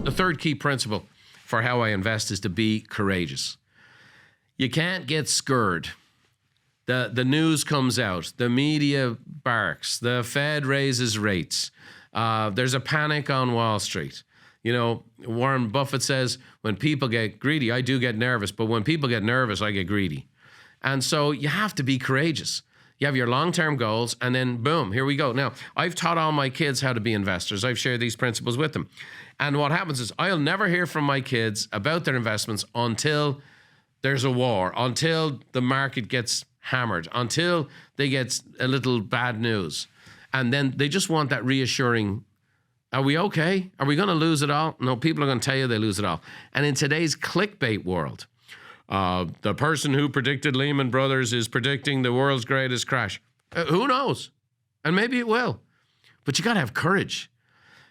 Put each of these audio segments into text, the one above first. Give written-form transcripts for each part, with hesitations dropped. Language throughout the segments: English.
The third key principle for how I invest is to be courageous. You can't get scared. The news comes out. The media barks. The Fed raises rates. There's a panic on Wall Street. You know, Warren Buffett says, when people get greedy, I do get nervous, but when people get nervous, I get greedy. And so you have to be courageous. You have your long-term goals, and then boom, here we go. Now, I've taught all my kids how to be investors. I've shared these principles with them. And what happens is I'll never hear from my kids about their investments until there's a war, until the market gets hammered, until they get a little bad news. And then they just want that reassuring, are we okay? Are we going to lose it all? No, people are going to tell you they lose it all. And in today's clickbait world, the person who predicted Lehman Brothers is predicting the world's greatest crash. Who knows? And maybe it will. But you got to have courage.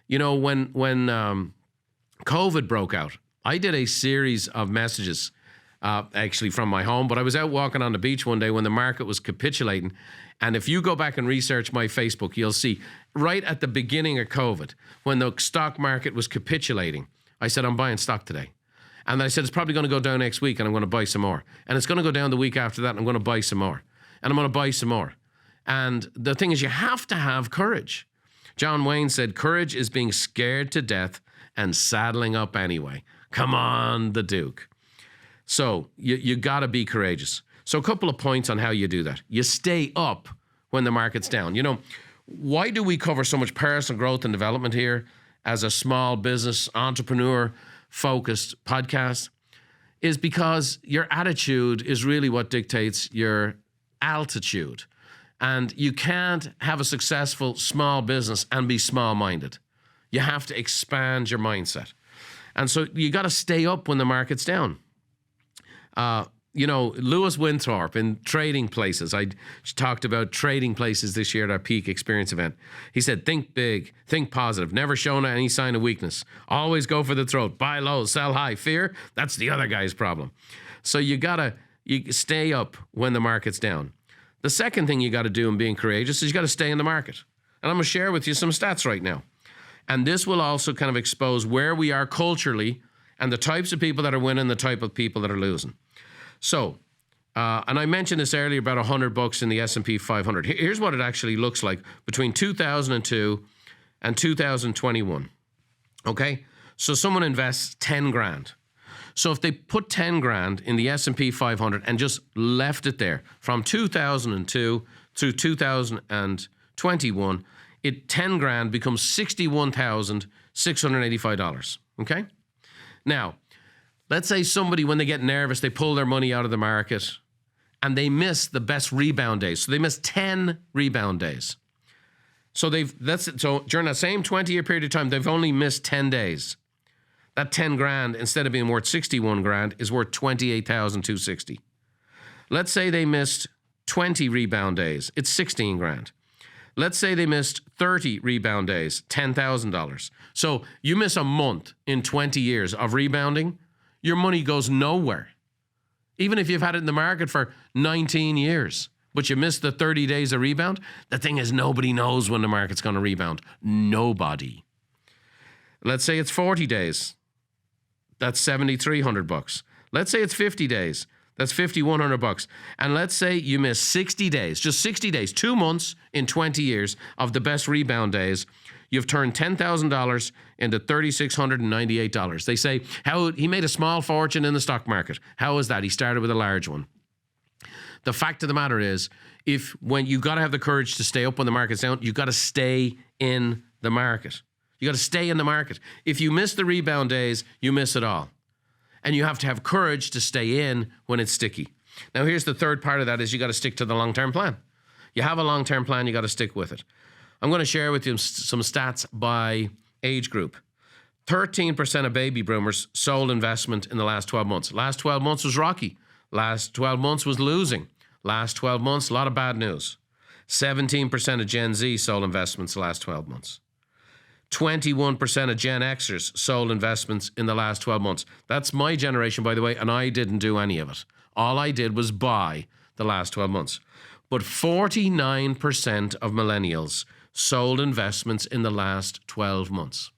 You know, when COVID broke out, I did a series of messages, actually from my home, but I was out walking on the beach one day when the market was capitulating. And if you go back and research my Facebook, you'll see right at the beginning of COVID, when the stock market was capitulating, I said, I'm buying stock today. And I said, it's probably going to go down next week and I'm going to buy some more. And it's going to go down the week after that and I'm going to buy some more. And I'm going to buy some more. And the thing is, you have to have courage. John Wayne said, courage is being scared to death and saddling up anyway. Come on, the Duke. So you got to be courageous. So a couple of points on how you do that. You stay up when the market's down. You know, why do we cover so much personal growth and development here as a small business entrepreneur focused podcast? Is because your attitude is really what dictates your altitude. And you can't have a successful small business and be small-minded. You have to expand your mindset. And so you got to stay up when the market's down. You know, Lewis Winthorpe in Trading Places, I talked about Trading Places this year at our Peak Experience event. He said, think big, think positive, never show any sign of weakness. Always go for the throat, buy low, sell high. Fear, that's the other guy's problem. So you stay up when the market's down. The second thing you got to do in being courageous is you got to stay in the market. And I'm going to share with you some stats right now. And this will also kind of expose where we are culturally and the types of people that are winning, the type of people that are losing. So, and I mentioned this earlier about $100 in the S&P 500. Here's what it actually looks like between 2002 and 2021. Okay? So someone invests 10 grand. So if they put 10 grand in the S&P 500 and just left it there from 2002 through 2021, 10 grand becomes $61,685. Okay? Now, let's say somebody, when they get nervous, they pull their money out of the market and they miss the best rebound days. So they miss 10 rebound days. So during that same 20-year period of time, they've only missed 10 days. That 10 grand, instead of being worth 61 grand, is worth 28,260. Let's say they missed 20 rebound days. It's 16 grand. Let's say they missed 30 rebound days, $10,000. So you miss a month in 20 years of rebounding, your money goes nowhere. Even if you've had it in the market for 19 years, but you missed the 30 days of rebound, the thing is nobody knows when the market's going to rebound. Nobody. Let's say it's 40 days. That's $7,300. Let's say it's 50 days. That's $5,100. And let's say you miss 60 days, just 60 days, 2 months in 20 years of the best rebound days. You've turned $10,000 into $3,698. They say, how he made a small fortune in the stock market. How is that? He started with a large one. The fact of the matter is, when you got to have the courage to stay up when the market's down, you got to stay in the market. You got to stay in the market. If you miss the rebound days, you miss it all. And you have to have courage to stay in when it's sticky. Now, here's the third part of that is you got to stick to the long-term plan. You have a long-term plan, you got to stick with it. I'm going to share with you some stats by age group. 13% of baby boomers sold investment in the last 12 months. Last 12 months was rocky. Last 12 months was losing. Last 12 months, a lot of bad news. 17% of Gen Z sold investments the last 12 months. 21% of Gen Xers sold investments in the last 12 months. That's my generation, by the way, and I didn't do any of it. All I did was buy the last 12 months. But 49% of millennials sold investments in the last 12 months.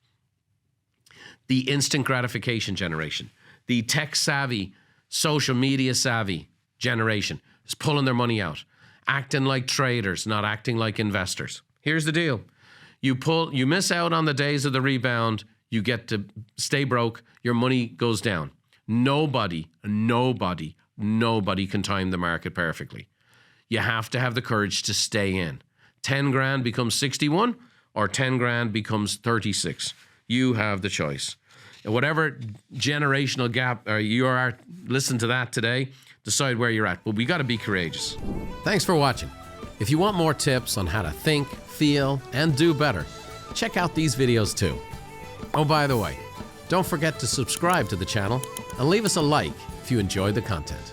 the instant gratification generation, the tech savvy, social media savvy generation is pulling their money out, acting like traders, not acting like investors. Here's the deal. You miss out on the days of the rebound, you get to stay broke, your money goes down. Nobody can time the market perfectly. You have to have the courage to stay in. 10 grand becomes 61 or 10 grand becomes 36. You have the choice. Whatever generational gap you are, listen to that today, decide where you're at. But we got to be courageous. Thanks for watching. If you want more tips on how to think, feel, and do better, check out these videos too. Oh, by the way, don't forget to subscribe to the channel and leave us a like if you enjoyed the content.